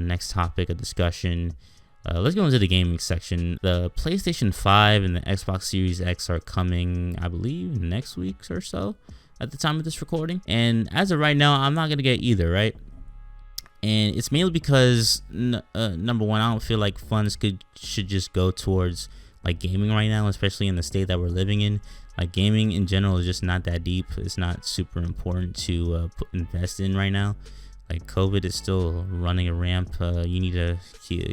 next topic of discussion. Let's go into the gaming section. The PlayStation 5 and the Xbox Series X are coming, I believe, next week or so at the time of this recording. And as of right now, I'm not going to get either, right? And it's mainly because, number one, I don't feel like funds should just go towards like gaming right now, especially in the state that we're living in. Like gaming in general is just not that deep. It's not super important to invest in right now. Like COVID is still running a ramp. You need to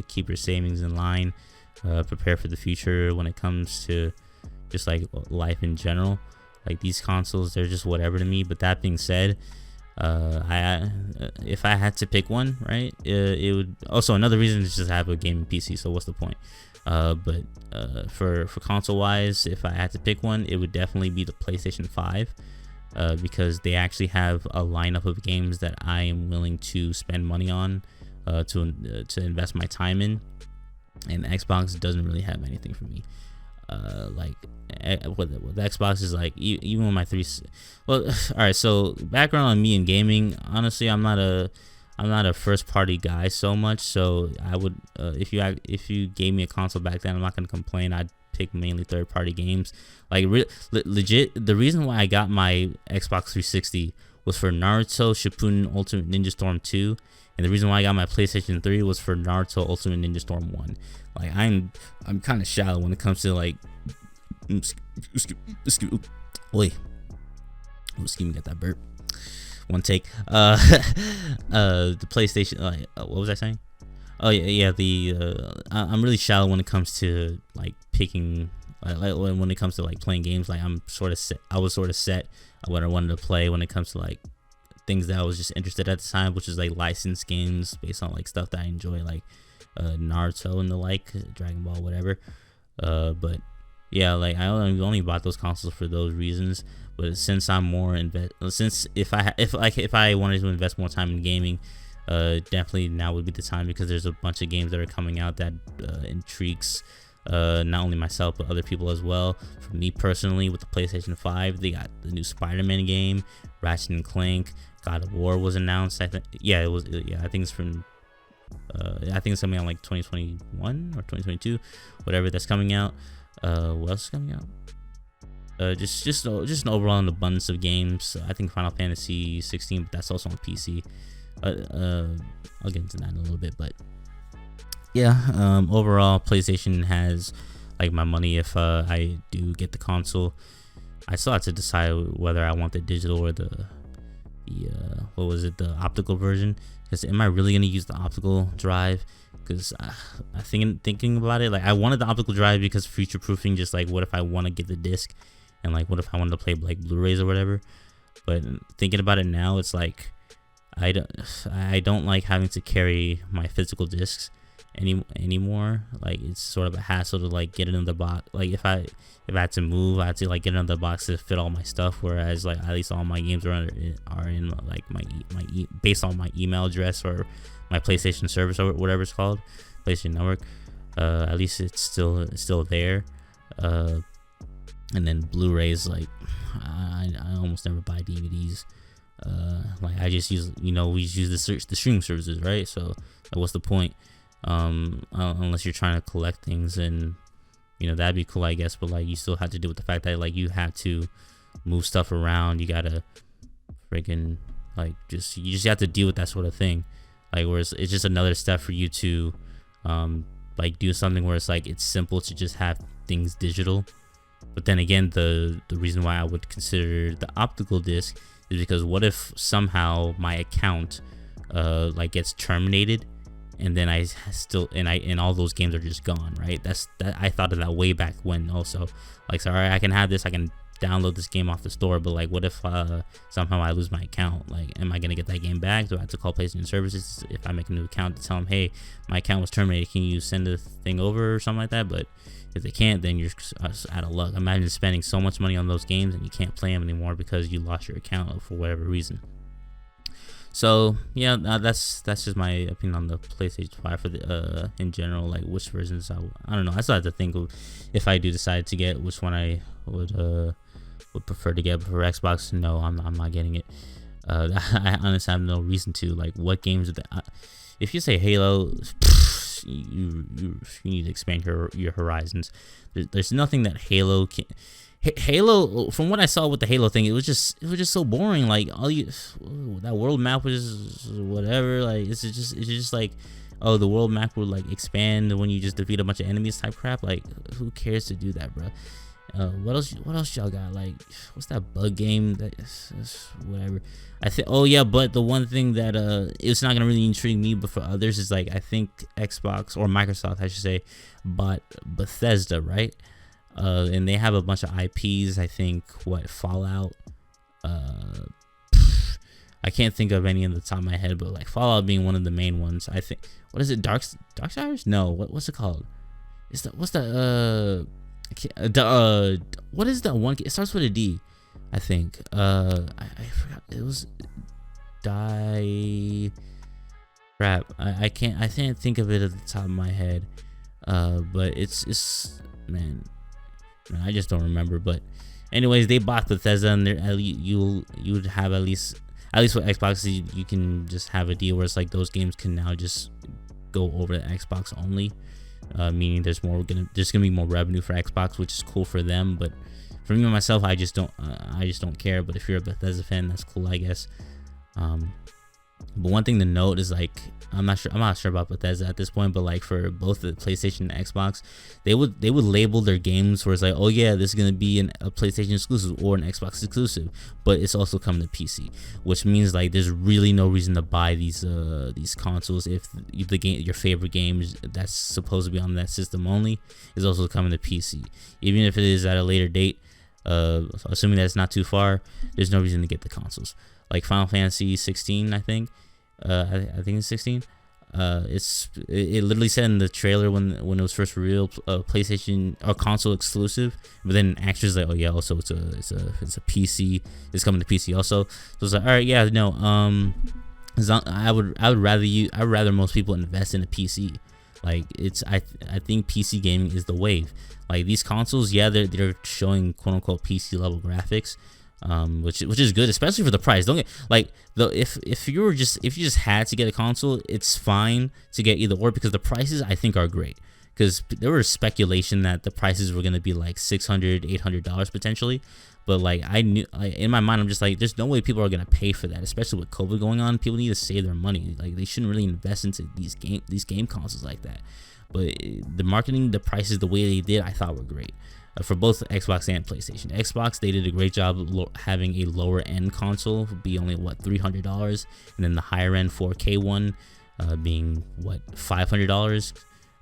keep your savings in line, prepare for the future when it comes to just like life in general. Like these consoles, they're just whatever to me. But that being said, if I had to pick one, right, it would also, another reason is just have a gaming PC. So what's the point? But for console wise, if I had to pick one, it would definitely be the PlayStation 5. Because they actually have a lineup of games that I am willing to spend money on, to invest my time in, and Xbox doesn't really have anything for me. Like with Xbox is like even with my all right. So background on me in gaming, honestly, I'm not a first party guy so much. So I would if you gave me a console back then, I'm not gonna complain. I'd pick mainly third-party games. Like legit, the reason why I got my Xbox 360 was for Naruto Shippuden Ultimate Ninja Storm 2, and the reason why I got my PlayStation 3 was for Naruto Ultimate Ninja Storm 1. Like I'm kind of shallow when it comes to like wait, excuse me, get that burp. One take. The PlayStation. What was I saying? Oh yeah. I'm really shallow when it comes to like picking, like when it comes to like playing games. Like I'm sort of set. I was sort of set on what I wanted to play when it comes to like things that I was just interested at the time, which is like licensed games based on like stuff that I enjoy, like Naruto and the like, Dragon Ball, whatever. But yeah, like I only bought those consoles for those reasons. But since I'm more if I wanted to invest more time in gaming, definitely now would be the time, because there's a bunch of games that are coming out that intrigues not only myself but other people as well. For me personally, with the PlayStation 5, they got the new Spider-Man game, Ratchet and Clank, God of War was announced. I think I think it's from I think it's coming out like 2021 or 2022, whatever that's coming out. What else is coming out? Just an overall abundance of games. I think Final Fantasy 16, but that's also on PC. I'll get into that in a little bit, but yeah, overall PlayStation has like my money. If I do get the console, I still have to decide whether I want the digital or the optical version. Because am I really gonna use the optical drive? Because I thinking about it, like I wanted the optical drive because future proofing. Just like, what if I want to get the disc, and like what if I wanted to play like Blu-rays or whatever. But thinking about it now, it's like I don't like having to carry my physical discs anymore. Like it's sort of a hassle to like get it in the box. Like if I had to move, I had to like get it in the box to fit all my stuff. Whereas like at least all my games are in like my based on my email address or my PlayStation service or whatever it's called, PlayStation Network. At least it's still there. And then Blu-rays, like I almost never buy DVDs. Like I just use, we just use the streaming services, right? So like, what's the point? Unless you're trying to collect things, and that'd be cool, I guess. But like you still have to deal with the fact that like you have to move stuff around. You gotta freaking like you just have to deal with that sort of thing. Like whereas it's just another step for you to like do something where it's like it's simple to just have things digital. But then again, the reason why I would consider the optical disc is because what if somehow my account like gets terminated, and then and all those games are just gone, right? I thought of that way back when also. Like, so, all right, I can have this, I can download this game off the store, but like what if somehow I lose my account? Like, am I gonna get that game back? Do I have to call PlayStation Services if I make a new account to tell them, hey, my account was terminated, can you send the thing over or something like that? But if they can't, then you're out of luck. Imagine spending so much money on those games and you can't play them anymore because you lost your account for whatever reason. So yeah, that's just my opinion on the PlayStation 5 for the in general. Like which versions I don't know. I still have to think of if I do decide to get which one I would prefer to get. But for Xbox, no, I'm not getting it. I honestly have no reason to. Like, what games if you say Halo, you need to expand your horizons. There's nothing that Halo can. Halo, from what I saw with the Halo thing, it was just so boring. Like that world map was whatever. Like it's just like, oh, the world map will like expand when you just defeat a bunch of enemies type crap. Like who cares to do that, bro? What else y'all got? Like what's that bug game that whatever. I think, oh yeah, but the one thing that it's not gonna really intrigue me, but for others is like, I think Xbox or Microsoft I should say bought Bethesda, right? And they have a bunch of IPs. I think Fallout. I can't think of any on the top of my head, but like Fallout being one of the main ones. I think, what is it? Darksiders? No, what's it called? What is that one? It starts with a D, I think. I forgot. It was crap. I can't think of it at the top of my head. But it's man, I just don't remember. But anyways, they bought Bethesda, and you would have at least with Xbox, you can just have a deal where it's like those games can now just go over to Xbox only, meaning there's gonna be more revenue for Xbox, which is cool for them. But for me myself, I just don't care. But if you're a Bethesda fan, that's cool, I guess. But one thing to note is like, I'm not sure about Bethesda at this point, but like for both the PlayStation and Xbox, they would label their games where it's like, oh yeah, this is gonna be a PlayStation exclusive or an Xbox exclusive, but it's also coming to PC, which means like there's really no reason to buy these consoles if your favorite game that's supposed to be on that system only is also coming to PC, even if it is at a later date. Assuming that it's not too far, there's no reason to get the consoles. Like Final Fantasy 16, I think. I think it's 16. It literally said in the trailer when it was first revealed, PlayStation or console exclusive, but then actually like, oh yeah, also it's a PC. It's coming to PC also. So it's like, all right, yeah, no. I would rather most people invest in a PC. Like I think PC gaming is the wave. Like these consoles, yeah, they're showing quote unquote PC level graphics, which is good, especially for the price. Don't get like if you just had to get a console, it's fine to get either or, because the prices I think are great. Because there was speculation that the prices were gonna be like $600-$800 potentially, but like I knew, like, in my mind, I'm just like, there's no way people are gonna pay for that, especially with COVID going on. People need to save their money. Like they shouldn't really invest into these game consoles like that. But the marketing, the prices, the way they did, I thought were great for both Xbox and PlayStation. Xbox, they did a great job having a lower end console be only $300, and then the higher end 4K one being $500.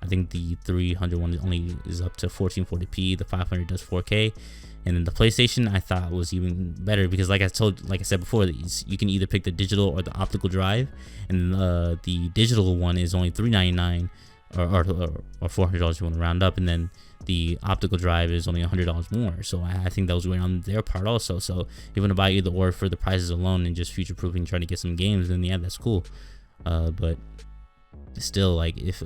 I think the 300 one only is up to 1440p. The 500 does 4K. And then the PlayStation, I thought was even better because, like I said before, you can either pick the digital or the optical drive, and the digital one is only $399 or $400 if you want to round up, and then the optical drive is only $100 more. So I think that was going on their part also. So if you want to buy either or for the prices alone and just future proofing, trying to get some games, then yeah, that's cool. But still, like, if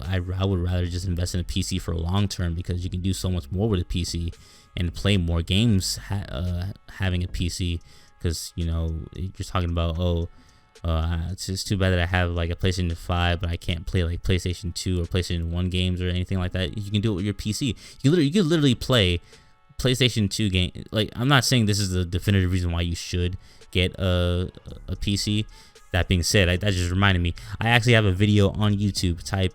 I would rather just invest in a PC for a long term, because you can do so much more with a PC and play more games having a PC. Because, you know, you're talking about, it's just too bad that I have like a PlayStation 5, but I can't play like PlayStation 2 or PlayStation 1 games or anything like that. You can do it with your PC. You can literally play PlayStation 2 game. Like, I'm not saying this is the definitive reason why you should get a PC. That being said, that just reminded me, I actually have a video on YouTube. Type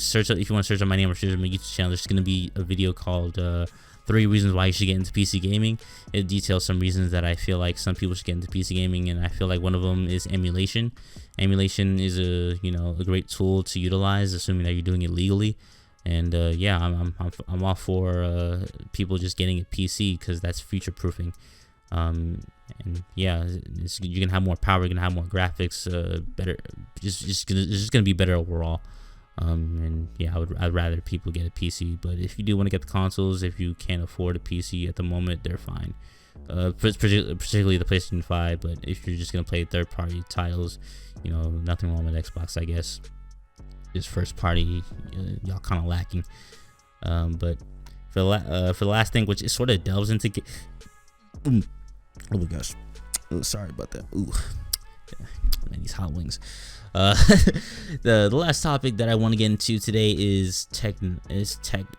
search, if you want to search on my name or search on my YouTube channel, there's gonna be a video called 3 reasons why you should get into PC gaming. It details some reasons that I feel like some people should get into PC gaming, and I feel like one of them is emulation. Emulation is a great tool to utilize, assuming that you're doing it legally. And yeah, I'm all for people just getting a PC, because that's future proofing. And yeah, you're gonna have more power, you're gonna have more graphics, better. It's just gonna be better overall. And yeah, I'd rather people get a PC. But if you do want to get the consoles, if you can't afford a PC at the moment, they're fine. Particularly the PlayStation 5. But if you're just gonna play third-party titles, nothing wrong with Xbox, I guess. Just first-party, y'all kind of lacking. But for the last thing, which it sort of delves into. Oh my gosh, sorry about that. Ooh, these hot wings. The last topic that I want to get into today is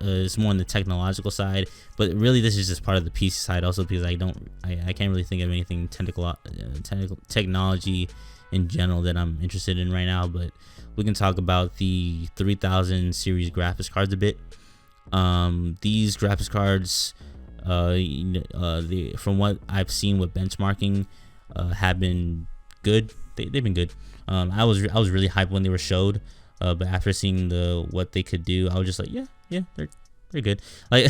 is more on the technological side, but really this is just part of the PC side also, because I can't really think of anything technology in general that I'm interested in right now. But we can talk about the 3000 series graphics cards a bit. These graphics cards, from what I've seen with benchmarking, have been good. They've been good. I was really hyped when they were showed, but after seeing what they could do, I was just like, yeah, they're good. Like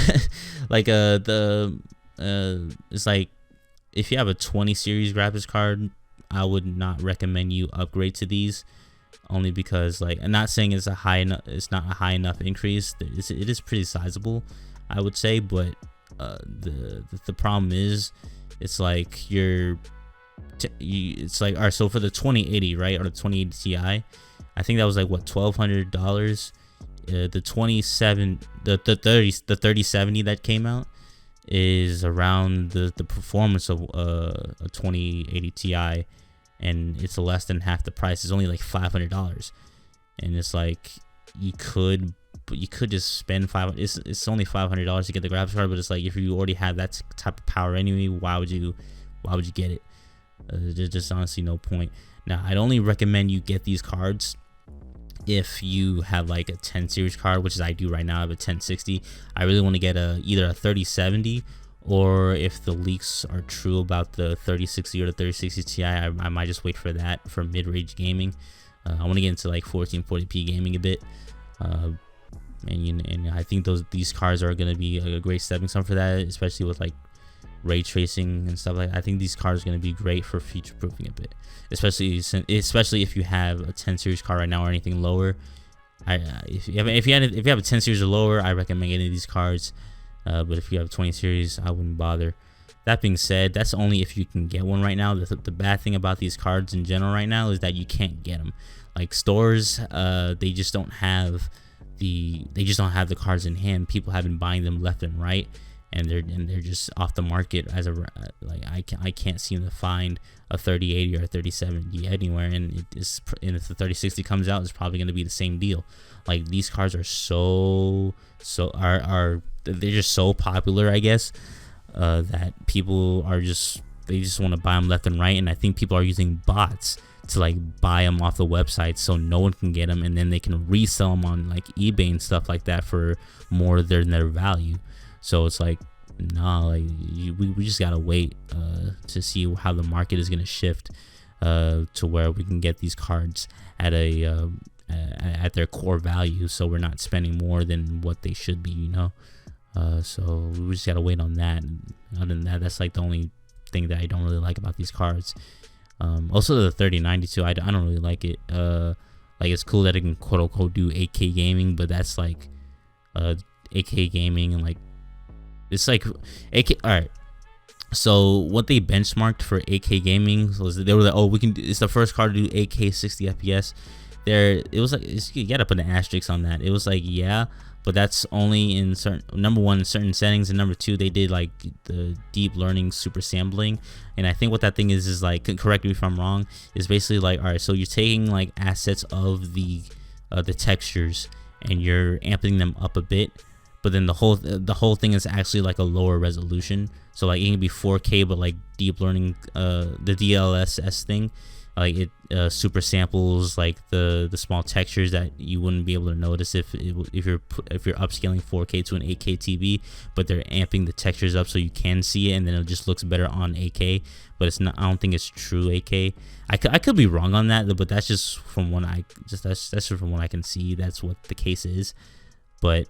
it's like, if you have a 20 series graphics card, I would not recommend you upgrade to these, only because, like, I'm not saying it's not a high enough increase. It is pretty sizable, I would say, but the problem is, it's like it's like, all right, so for the 2080, right, or the 2080 Ti, I think that was like, what, $1,200. The 3070 that came out is around the performance of a 2080 Ti, and it's less than half the price. It's only like $500, and it's like, you could just spend it's only $500 to get the graphics card, but it's like, if you already have that type of power anyway, why would you get it? There's just honestly no point. Now, I'd only recommend you get these cards if you have like a 10 series card, which is I do right now. I have a 1060. I really want to get either a 3070, or if the leaks are true about the 3060 or the 3060 Ti, I might just wait for that for mid-range gaming. I want to get into like 1440p gaming a bit, and I think these cards are going to be a great stepping stone for that, especially with like ray tracing and stuff like that. I think these cards are going to be great for future proofing a bit, especially if you have a 10 series card right now or anything lower. If you have a 10 series or lower, I recommend getting these cards, but if you have a 20 series, I wouldn't bother. That being said, that's only if you can get one right now. The bad thing about these cards in general right now is that you can't get them. Like, stores, they just don't have the cards in hand. People have been buying them left and right, and they're just off the market I can't seem to find a 3080 or a 3070 anywhere, and if the 3060 comes out, it's probably going to be the same deal. Like, these cards are they're just so popular, I guess, that people just want to buy them left and right, and I think people are using bots to like buy them off the website so no one can get them, and then they can resell them on like eBay and stuff like that for more than their value. So it's like, nah, like, we just gotta wait to see how the market is gonna shift to where we can get these cards at at their core value, so we're not spending more than what they should be, you know. So we just gotta wait on that. And other than that, that's like the only thing that I don't really like about these cards. Also the 3092, I don't really like it. Like, it's cool that it can quote unquote do 8K gaming, but that's like 8K gaming, and like, it's like 8K. All right, so what they benchmarked for 8K gaming was, they were like, oh, it's the first card to do 8K 60 FPS. It was like, you gotta put an asterisk on that. It was like, yeah, but that's only in certain settings, and number two, they did like the deep learning super sampling, and I think what that thing is like, correct me if I'm wrong, is basically like, all right, so you're taking like assets of the textures and you're amping them up a bit, but then the whole thing is actually like a lower resolution. So like, it can be 4K, but like deep learning, the DLSS thing, like it super samples like the small textures that you wouldn't be able to notice if you're upscaling 4K to an 8K TV, but they're amping the textures up so you can see it, and then it just looks better on 8K. But it's not. I don't think it's true 8K. I could be wrong on that, but that's just from what that's just from what I can see. That's what the case is. But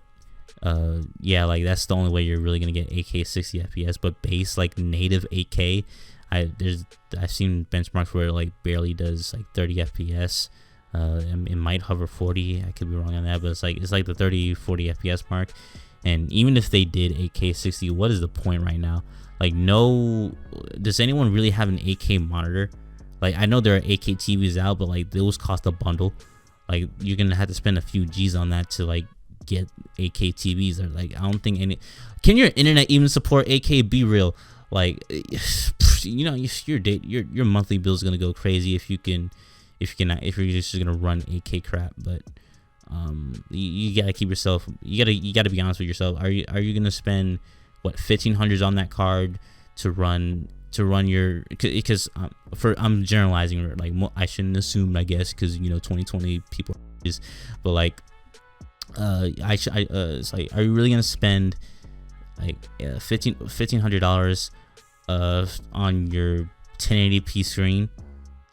yeah, like, that's the only way you're really gonna get 8K 60 FPS. But base, like, native 8K, I've seen benchmarks where it like barely does like 30 FPS. It might hover 40. I could be wrong on that, but it's like the 30-40 FPS mark. And even if they did 8K 60, what is the point right now? Like, no, does anyone really have an 8K monitor? Like, I know there are 8K TVs out, but like, those cost a bundle. Like, you're gonna have to spend a few G's on that to like get 8K TVs. Or like, I don't think can your internet even support 8K? Be real. Like, you know, your monthly bill is gonna go crazy if you can if you're just gonna run 8K crap. But you gotta keep yourself, you gotta be honest with yourself. Are you gonna spend what 1500s on that card to run your, because I'm generalizing, like I shouldn't assume, I guess, because 2020 people is, but like it's like, are you really gonna spend like $1,500 on your 1080p screen?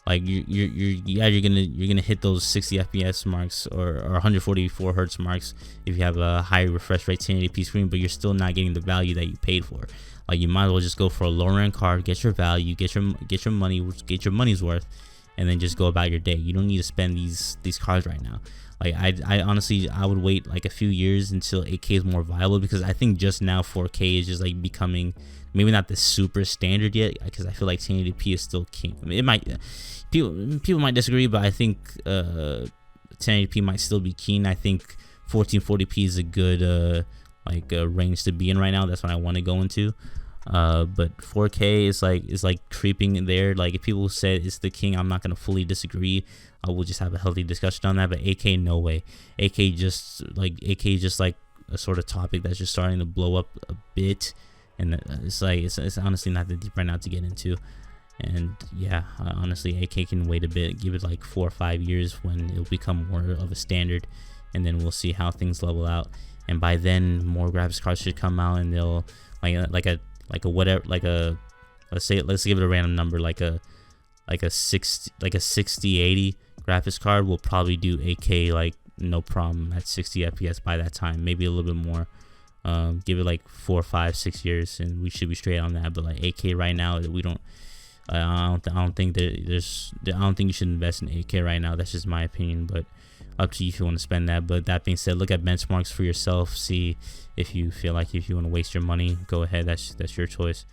Like you're gonna hit those 60 FPS marks or 144 hertz marks if you have a high refresh rate 1080p screen, but you're still not getting the value that you paid for. Like you might as well just go for a lower end card, get your value, get your money's worth, and then just go about your day. You don't need to spend these cards right now. Like I honestly, I would wait like a few years until 8K is more viable, because I think just now 4K is just like becoming maybe not the super standard yet, because I feel like 1080p is still king. I mean, it might, people might disagree, but I think 1080p might still be keen. I think 1440p is a good range to be in right now. That's what I want to go into. But 4K is like creeping in there. Like if people said it's the king, I'm not gonna fully disagree. We'll just have a healthy discussion on that. But 8K, no way. 8K just like a sort of topic that's just starting to blow up a bit, and it's honestly not that deep right now to get into. And yeah, honestly, 8K can wait a bit. Give it like 4 or 5 years when it'll become more of a standard, and then we'll see how things level out. And by then, more graphics cards should come out, and they'll let's give it a random number, like a 6080 graphics card will probably do 8K like no problem at 60 FPS by that time, maybe a little bit more. Give it like 4, 5, 6 years, and we should be straight on that. But like 8K right now, we don't. I don't think you should invest in 8K right now. That's just my opinion, but up to you if you want to spend that. But that being said, look at benchmarks for yourself. See if you feel like if you want to waste your money, go ahead. That's your choice.